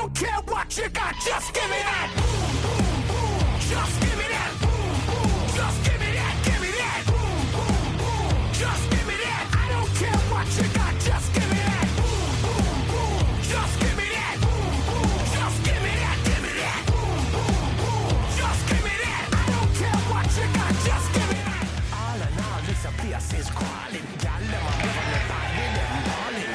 don't care what you got, just give me that. Just give me that. Just give me that, give me that. Just give me that. I don't care what you got, just give me that. Just give me that. Just give me that, give me that. Just give me that. I don't care what you got, just give me that. All in all, this a place is crawling. Y'all let my move on the body, them balling.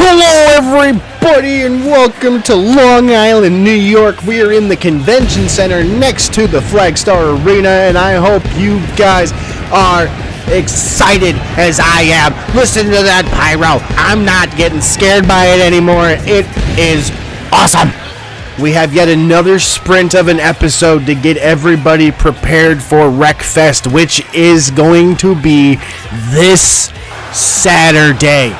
Hello everybody and welcome to Long Island, New York. We are in the convention center next to the Flagstar Arena, and I hope you guys are excited as I am. Listen to that pyro. I'm not getting scared by it anymore. It is awesome. We have yet another sprint of an episode to get everybody prepared for Wreckfest, which is going to be this Saturday.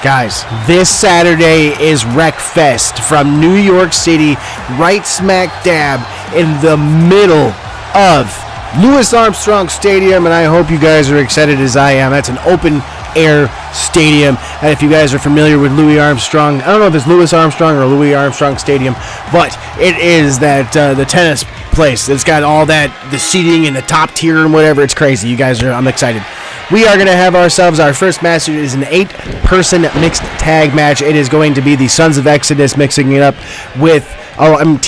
Guys, this Saturday is Wreckfest from New York City, right smack dab in the middle of Louis Armstrong Stadium, and I hope you guys are excited as I am. That's an open-air stadium, and if you guys are familiar with Louis Armstrong, I don't know if it's Louis Armstrong or Louis Armstrong Stadium, but it is that the tennis place. It's got all that, the seating and the top tier and whatever. It's crazy. You guys are, I'm excited. We are going to have ourselves our first match. It is an 8-person mixed tag match. It is going to be the Sons of Exodus mixing it up with, with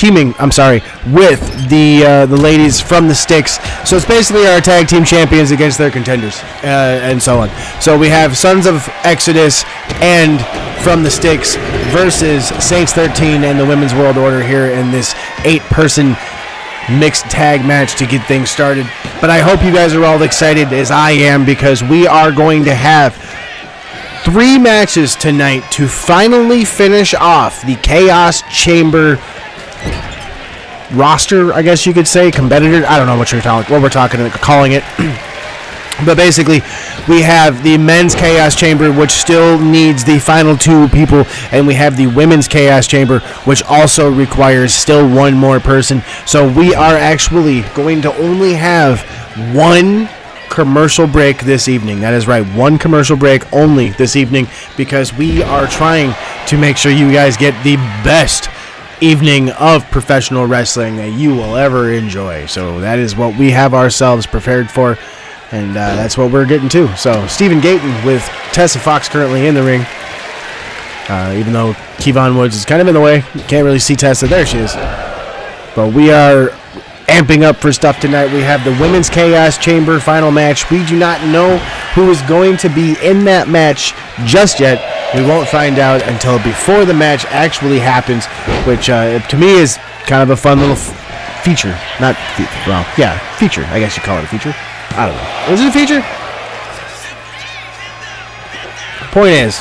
the ladies from the Sticks. So it's basically our tag team champions against their contenders, and so on. So we have Sons of Exodus and from the Sticks versus Saints 13 and the Women's World Order here in this 8-person mixed tag match to get things started. But I hope you guys are all excited as I am, because we are going to have 3 matches tonight to finally finish off the Chaos Chamber roster, I guess you could say, competitor. I don't know what we're calling it. But basically, we have the men's Chaos Chamber, which still needs the final 2 people, and we have the women's Chaos Chamber, which also requires still 1 more person. So we are actually going to only have 1 commercial break this evening. That is right, 1 commercial break only this evening, because we are trying to make sure you guys get the best evening of professional wrestling that you will ever enjoy. So that is what we have ourselves prepared for. And that's what we're getting to. So Stephen Gayton with Tessa Fox currently in the ring. Even though Kevon Woods is kind of in the way. You can't really see Tessa. There she is. But we are amping up for stuff tonight. We have the Women's Chaos Chamber final match. We do not know who is going to be in that match just yet. We won't find out until before the match actually happens, which to me is kind of a fun little feature. Feature. I guess you call it a feature. I don't know. Is it a feature? Point is,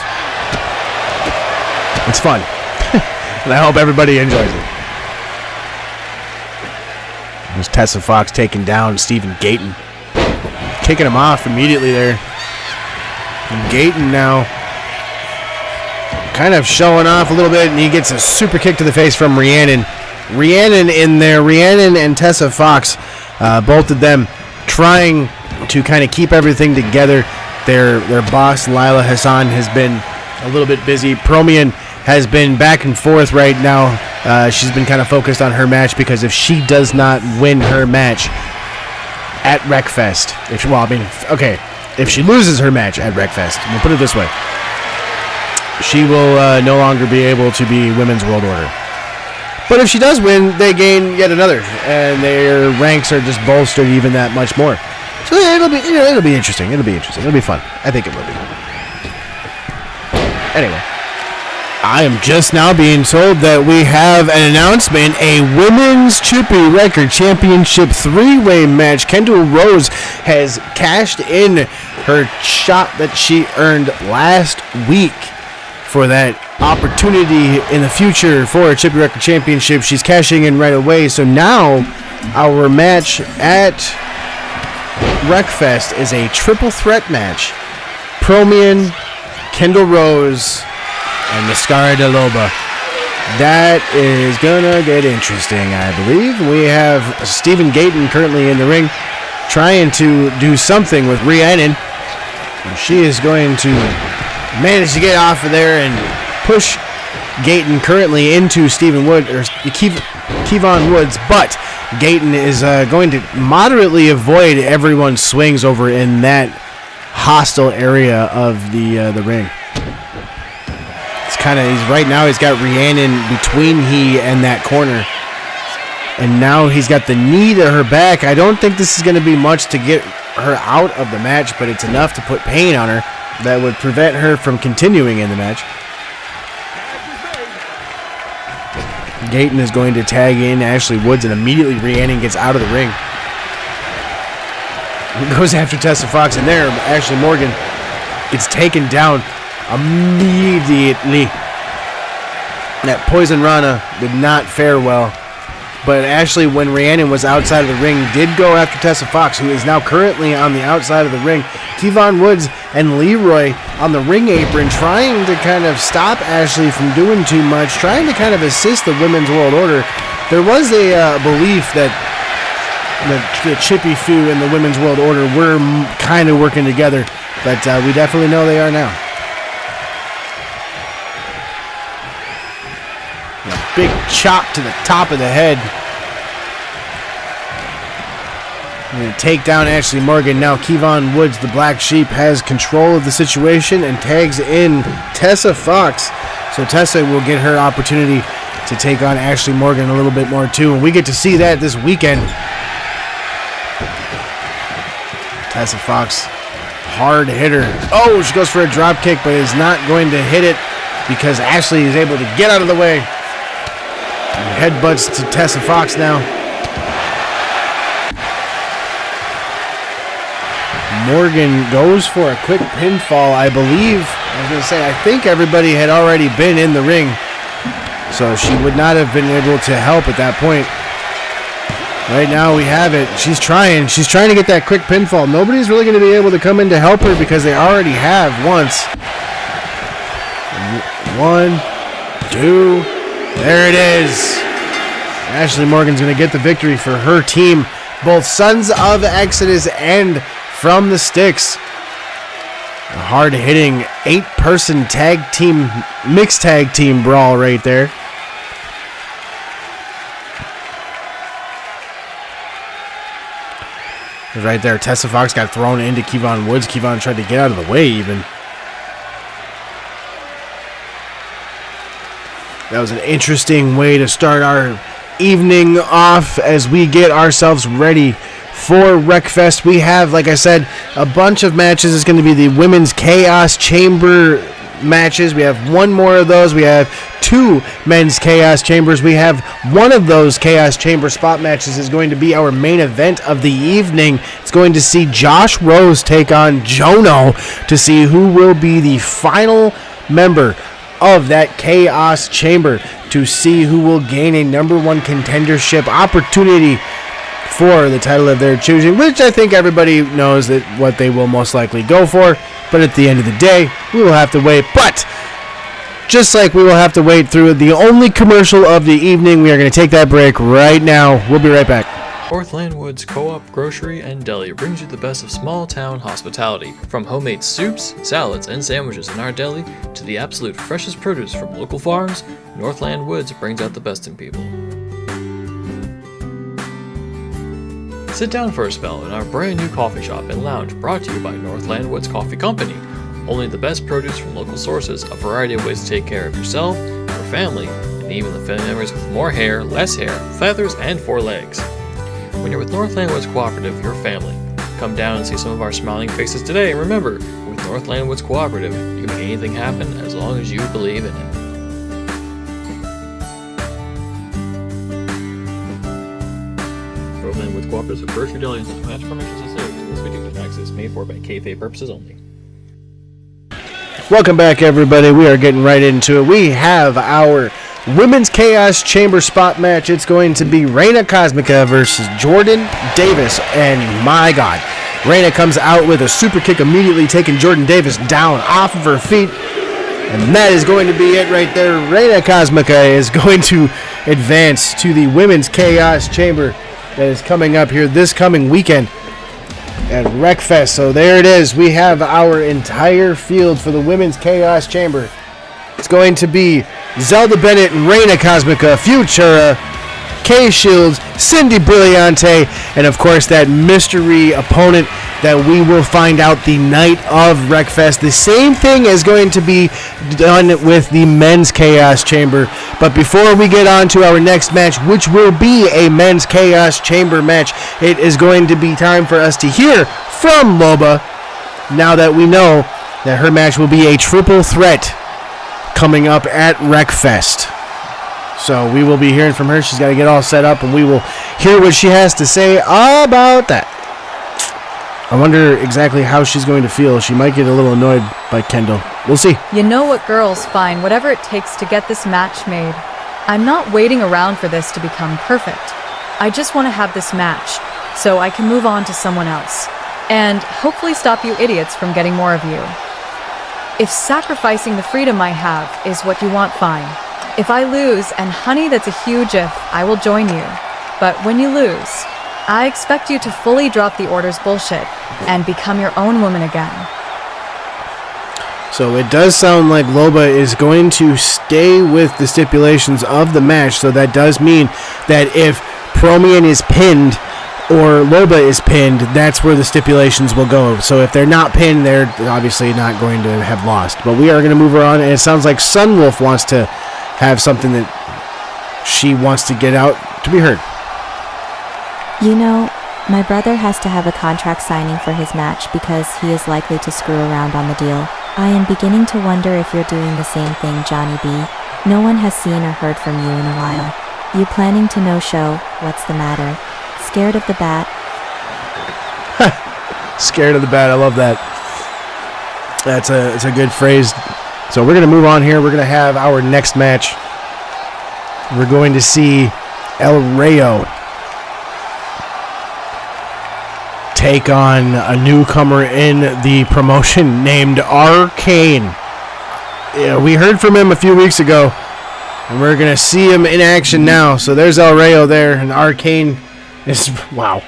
it's fun. And I hope everybody enjoys it. There's Tessa Fox taking down Stephen Gayton. Kicking him off immediately there. And Gayton now kind of showing off a little bit, and he gets a super kick to the face from Rhiannon. Rhiannon in there. Rhiannon and Tessa Fox, both of them trying to kind of keep everything together. Their boss, Lila Hassan, has been a little bit busy. Promian has been back and forth right now. She's been kind of focused on her match, because if she does not win her match at Wreckfest, if she loses her match at Wreckfest, we'll put it this way, she will no longer be able to be Women's World Order. But if she does win, they gain yet another, and their ranks are just bolstered even that much more. So it'll be interesting. It'll be fun. I think it will be. Anyway, I am just now being told that we have an announcement: a women's Chippy Wrecker Championship 3-way match. Kendall Rose has cashed in her shot that she earned last week for that opportunity in the future for a Chippy Wrecker Championship. She's cashing in right away. So now our match at Wreckfest is a triple threat match. Promian, Kendall Rose, and Mascara de Loba. That is gonna get interesting, I believe. We have Stephen Gayton currently in the ring, trying to do something with Rhiannon. She is going to manage to get off of there and push Gayton currently into Stephen Wood, or Kevon Woods, but Gayton is going to moderately avoid everyone's swings over in that hostile area of the ring. It's kind of, he's got Rhiannon between he and that corner, and now he's got the knee to her back. I don't think this is going to be much to get her out of the match, but it's enough to put pain on her that would prevent her from continuing in the match. Gayton is going to tag in Ashley Woods, and immediately Rhiannon gets out of the ring. Goes after Tessa Fox, and there Ashley Morgan gets taken down immediately. That Poison Rana did not fare well. But Ashley, when Rhiannon was outside of the ring, did go after Tessa Fox, who is now currently on the outside of the ring. Kevon Woods and Leroy on the ring apron, trying to kind of stop Ashley from doing too much, trying to kind of assist the Women's World Order. There was a belief that the Chippy Fu and the Women's World Order were kind of working together, but we definitely know they are now. A big chop to the top of the head. Going to take down Ashley Morgan. Now Kevon Woods, the Black Sheep, has control of the situation and tags in Tessa Fox. So Tessa will get her opportunity to take on Ashley Morgan a little bit more too. And we get to see that this weekend. Tessa Fox, hard hitter. Oh, she goes for a drop kick, but is not going to hit it because Ashley is able to get out of the way. And headbutts to Tessa Fox now. Morgan goes for a quick pinfall, I believe. I think everybody had already been in the ring, so she would not have been able to help at that point. Right now we have it. She's trying to get that quick pinfall. Nobody's really going to be able to come in to help her because they already have once. 1, 2, there it is. Ashley Morgan's going to get the victory for her team, both Sons of Exodus and From the Sticks. A hard-hitting 8-person tag team, mixed tag team brawl right there. Right there, Tessa Fox got thrown into Kevon Woods. Kevon tried to get out of the way even. That was an interesting way to start our evening off as we get ourselves ready for Wreckfest. We have, like I said, a bunch of matches. It's going to be the Women's Chaos Chamber matches. We have one more of those. We have 2 Men's Chaos Chambers. We have one of those Chaos Chamber spot matches is going to be our main event of the evening. It's going to see Josh Rose take on Jono to see who will be the final member of that Chaos Chamber, to see who will gain a number 1 contendership opportunity for the title of their choosing, which I think everybody knows that what they will most likely go for. But at the end of the day, we will have to wait. But just like we will have to wait through the only commercial of the evening, we are going to take that break right now. We'll be right back. Northland Woods Co-op Grocery and Deli brings you the best of small town hospitality. From homemade soups, salads, and sandwiches in our deli to the absolute freshest produce from local farms, Northland Woods brings out the best in people. Sit down for a spell in our brand new coffee shop and lounge, brought to you by Northland Woods Coffee Company. Only the best produce from local sources, a variety of ways to take care of yourself, your family, and even the family members with more hair, less hair, feathers, and 4 legs. When you're with Northland Woods Cooperative, your family. Come down and see some of our smiling faces today, and remember, with Northland Woods Cooperative, you can make anything happen as long as you believe in it. Northland Woods Cooperative is a grocery deli and such match permissions and sales. This video can access made for by kayfabe purposes only. Welcome back, everybody. We are getting right into it. We have our Women's Chaos Chamber spot match. It's going to be Reina Cosmica versus Jordan Davis. And my God, Reina comes out with a super kick, immediately taking Jordan Davis down off of her feet. And that is going to be it right there. Reina Cosmica is going to advance to the Women's Chaos Chamber that is coming up here this coming weekend. at Wreckfest. So there it is. We have our entire field for the Women's Chaos Chamber. It's going to be Zelda Bennett, Reina Cosmica, Futura, Kay Shields, Cindy Brilliante, and of course that mystery opponent that we will find out the night of Wreckfest. The same thing is going to be done with the Men's Chaos Chamber. But before we get on to our next match, which will be a Men's Chaos Chamber match, it is going to be time for us to hear from Loba, now that we know that her match will be a triple threat coming up at Wreckfest. So we will be hearing from her. She's got to get all set up, and we will hear what she has to say about that. I wonder exactly how she's going to feel. She might get a little annoyed by Kendall. We'll see. You know what, girls, fine, whatever it takes to get this match made. I'm not waiting around for this to become perfect. I just want to have this match, so I can move on to someone else. And hopefully stop you idiots from getting more of you. If sacrificing the freedom I have is what you want, fine. If I lose, and honey, that's a huge if, I will join you. But when you lose, I expect you to fully drop the orders bullshit and become your own woman again. So it does sound like Loba is going to stay with the stipulations of the match. So that does mean that if Promian is pinned or Loba is pinned, that's where the stipulations will go. So if they're not pinned, they're obviously not going to have lost. But we are going to move her on, and it sounds like Sunwolf wants to have something that she wants to get out to be heard. You know, my brother has to have a contract signing for his match because he is likely to screw around on the deal. I am beginning to wonder if you're doing the same thing, Johnny B. No one has seen or heard from you in a while. You planning to no-show? What's the matter? Scared of the bat? Scared of the bat. I love that. That's a good phrase. So we're going to move on here. We're going to have our next match. We're going to see El Rayo take on a newcomer in the promotion named Arcane. Yeah, we heard from him a few weeks ago, and we're going to see him in action now. So there's El Rayo there, and Arcane is, wow.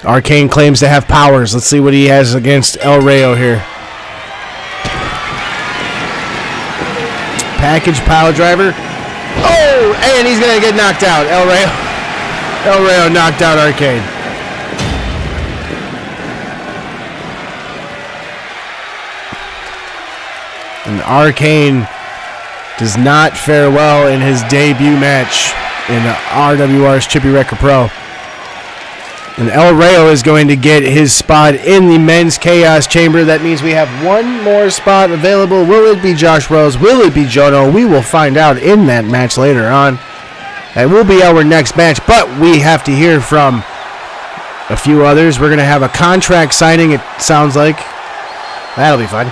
Arcane claims to have powers. Let's see what he has against El Rayo here. Package pile driver. Oh, and he's going to get knocked out. El Rayo knocked out Arcane. And Arcane does not fare well in his debut match in RWR's Chippy Wrecker Pro. And El Rayo is going to get his spot in the Men's Chaos Chamber. That means we have one more spot available. Will it be Josh Rose? Will it be Jono? We will find out in that match later on. That will be our next match, but we have to hear from a few others. We're going to have a contract signing, it sounds like. That'll be fun.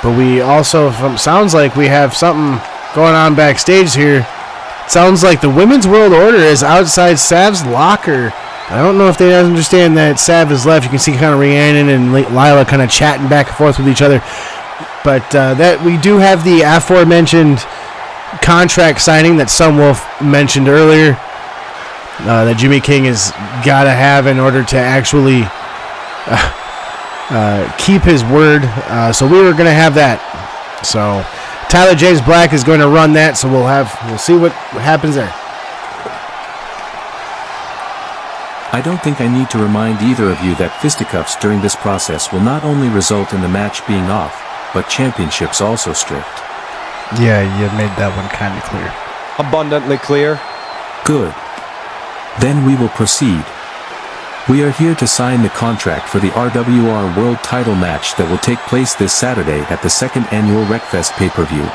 But we also, sounds like we have something going on backstage here. It sounds like the Women's World Order is outside Sav's locker. I don't know if they understand that Sav is left. You can see kind of Rhiannon and Lila kind of chatting back and forth with each other. But that we do have the aforementioned contract signing that Sunwolf mentioned earlier that Jimmy King has got to have in order to actually keep his word. So we were going to have that. So Tyler James Black is going to run that. So we'll see what happens there. I don't think I need to remind either of you that fisticuffs during this process will not only result in the match being off, but championships also stripped. Yeah, you made that one kind of clear. Abundantly clear. Good. Then we will proceed. We are here to sign the contract for the RWR World Title match that will take place this Saturday at the second annual Wreckfest pay-per-view.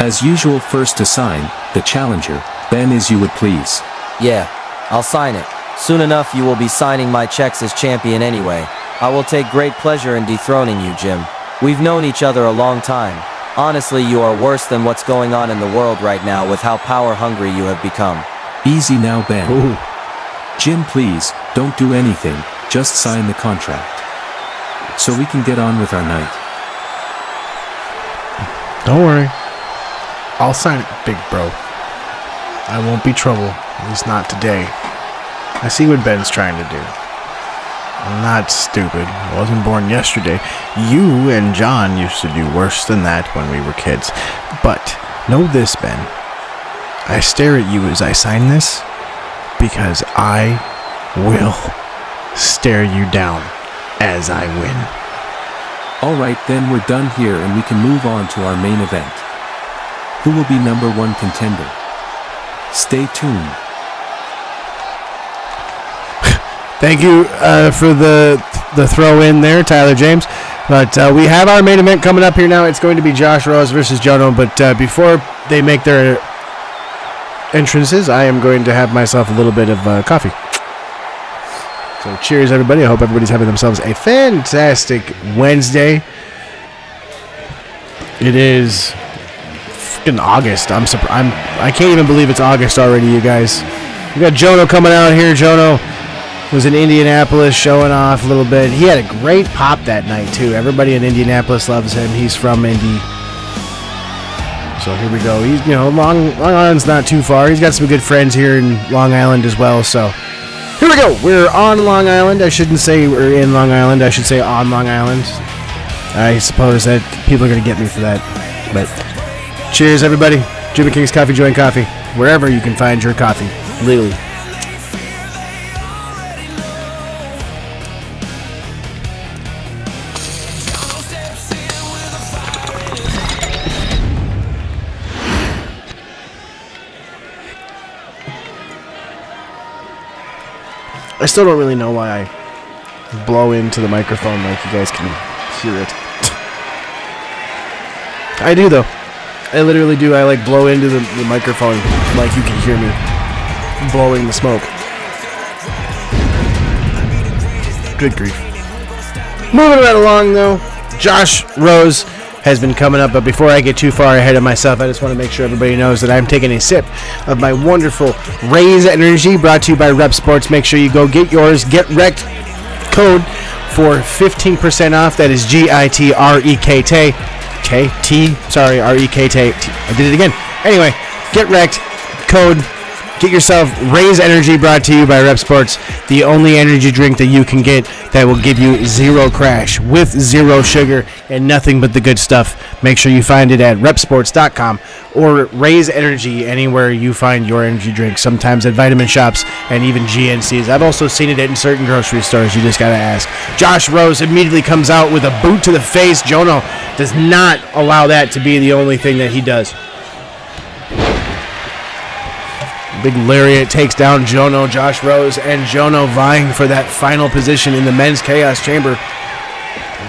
As usual, first to sign, the challenger, Ben, as you would please. Yeah, I'll sign it. Soon enough you will be signing my checks as champion anyway. I will take great pleasure in dethroning you, Jim. We've known each other a long time. Honestly, you are worse than what's going on in the world right now with how power-hungry you have become. Easy now, Ben. Ooh. Jim, please, don't do anything, just sign the contract. So we can get on with our night. Don't worry. I'll sign it, big bro. I won't be trouble, at least not today. I see what Ben's trying to do. I'm not stupid. I wasn't born yesterday. You and John used to do worse than that when we were kids. But know this, Ben. I stare at you as I sign this because I will stare you down as I win. Alright, then we're done here and we can move on to our main event. Who will be number 1 contender? Stay tuned. Thank you for the throw in there, Tyler James. But we have our main event coming up here now. It's going to be Josh Rose versus Jono. But before they make their entrances, I am going to have myself a little bit of coffee. So cheers, everybody. I hope everybody's having themselves a fantastic Wednesday. It is in August. I can't even believe it's August already, you guys. We got Jono coming out here. Jono was in Indianapolis showing off a little bit. He had a great pop that night, too. Everybody in Indianapolis loves him. He's from Indy. So here we go. He's, Long Island's not too far. He's got some good friends here in Long Island as well. So here we go. We're on Long Island. I shouldn't say we're in Long Island. I should say on Long Island. I suppose that people are going to get me for that. But cheers, everybody. Jimmy King's Coffee Joint Coffee. Wherever you can find your coffee. Legally. I still don't really know why I blow into the microphone like you guys can hear it. I do, though. I literally do. I blow into the microphone like you can hear me blowing the smoke. Good grief. Moving right along, though. Josh Rose has been coming up, but before I get too far ahead of myself, I just want to make sure everybody knows that I'm taking a sip of my wonderful Raise Energy, brought to you by Rep Sports. Make sure you go get yours. Get Wrecked code for 15% off. That is GITREKT. REKT. I did it again. Anyway, Get Wrecked code. Get yourself Raise Energy, brought to you by Rep Sports, the only energy drink that you can get that will give you zero crash with zero sugar and nothing but the good stuff. Make sure you find it at repsports.com or Raise Energy anywhere you find your energy drink, sometimes at vitamin shops and even GNCs. I've also seen it in certain grocery stores. You just got to ask. Josh Rose immediately comes out with a boot to the face. Jono does not allow that to be the only thing that he does. Big lariat takes down Jono. Josh Rose and Jono vying for that final position in the men's Chaos Chamber.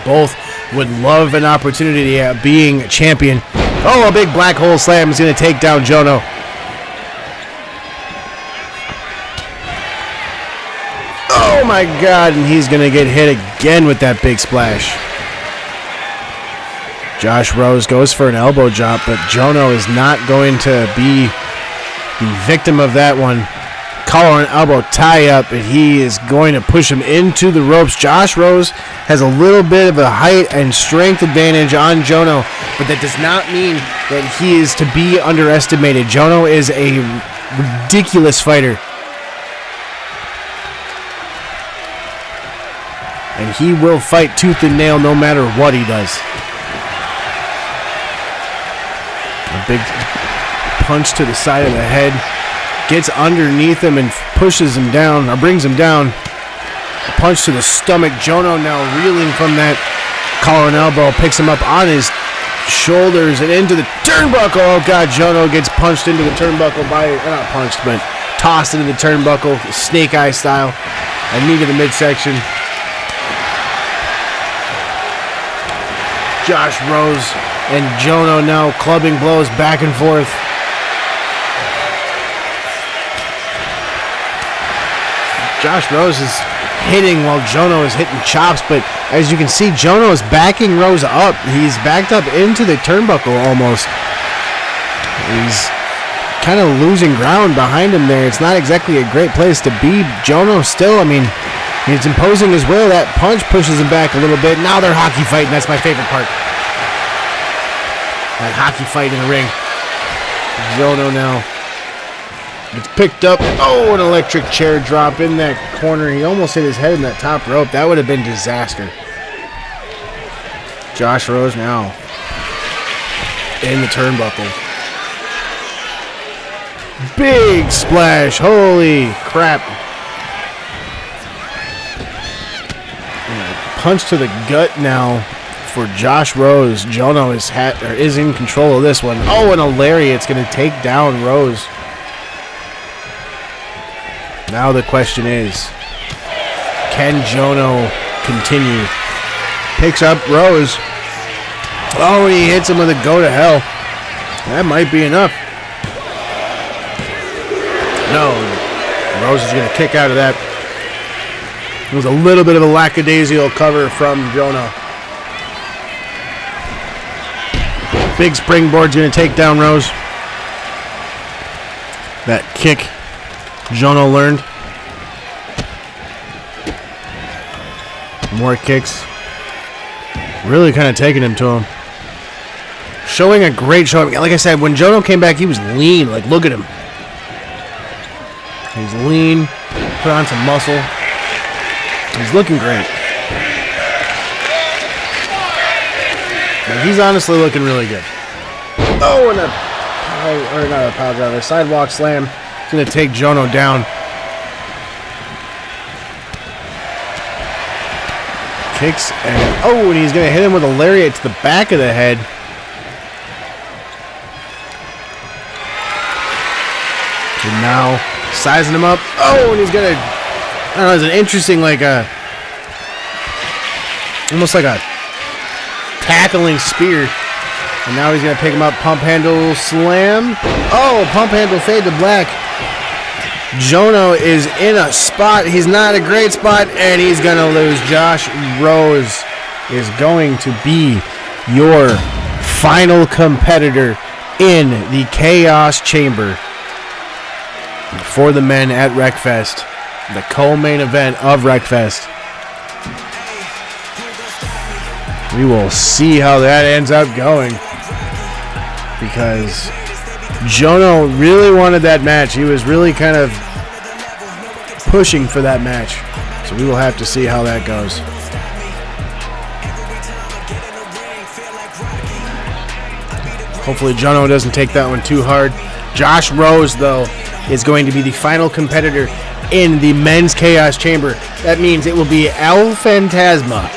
Both would love an opportunity at being champion. Oh, a big black hole slam is going to take down Jono. Oh my God, and he's going to get hit again with that big splash. Josh Rose goes for an elbow drop, but Jono is not going to be the victim of that one. Collar and elbow tie up, and he is going to push him into the ropes. Josh Rose has a little bit of a height and strength advantage on Jono, but that does not mean that he is to be underestimated. Jono is a ridiculous fighter, and he will fight tooth and nail no matter what he does. A big punch to the side of the head, gets underneath him and pushes him down, or brings him down. A punch to the stomach. Jono now reeling from that collar and elbow, picks him up on his shoulders and into the turnbuckle. Oh God, Jono gets punched into the turnbuckle not punched, but tossed into the turnbuckle, snake eye style. A knee to the midsection. Josh Rose and Jono now clubbing blows back and forth. Josh Rose is hitting while Jono is hitting chops, but as you can see, Jono is backing Rose up. He's backed up into the turnbuckle almost. He's kind of losing ground behind him there. It's not exactly a great place to be. Jono still, he's imposing his will. That punch pushes him back a little bit. Now they're hockey fighting. That's my favorite part. That hockey fight in the ring. Jono now It's picked up. Oh, an electric chair drop in that corner. He almost hit his head in that top rope. That would have been disaster. Josh Rose now in the turnbuckle. Big splash. Holy crap. And a punch to the gut now for Josh Rose. Jono is in control of this one. Oh, and a lariat's going to take down Rose. Now the question is, can Jono continue? Picks up Rose. Oh, and he hits him with a go to hell. That might be enough. No, Rose is going to kick out of that. It was a little bit of a lackadaisical cover from Jono. Big springboard's going to take down Rose. That kick Jono learned. More kicks. Really kind of taking him to him. Showing a great showing. Like I said, when Jono came back, he was lean. Like, look at him. He's lean. Put on some muscle. He's looking great. But he's honestly looking really good. Oh, and not a power driver. Sidewalk slam. He's going to take Jono down. Kicks and he's going to hit him with a lariat to the back of the head. And now sizing him up. Oh, and he's going to, I don't know, it's an interesting, like almost like a tackling spear. And now he's going to pick him up. Pump handle slam. Oh, pump handle fade to black. Jono is in a spot. He's not a great spot, and he's going to lose. Josh Rose is going to be your final competitor in the Chaos Chamber for the men at Wreckfest, the co-main event of Wreckfest. We will see how that ends up going, because Jono really wanted that match. He was really kind of pushing for that match. So we will have to see how that goes. Hopefully Jono doesn't take that one too hard. Josh Rose, though, is going to be the final competitor in the men's Chaos Chamber. That means it will be El Fantasma,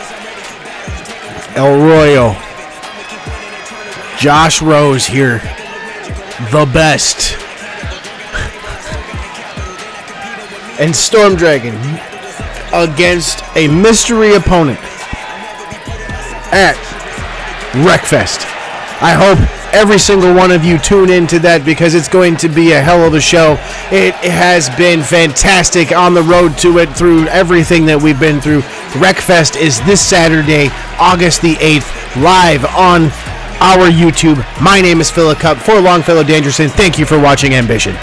El Royo, Josh Rose here, the best, and Storm Dragon against a mystery opponent at Wreckfest. I hope every single one of you tune into that, because it's going to be a hell of a show. It has been fantastic on the road to it through everything that we've been through. Wreckfest is this Saturday, August the 8th, live on our YouTube. My name is Philip Cup for Longfellow Dangerson. Thank you for watching Ambition.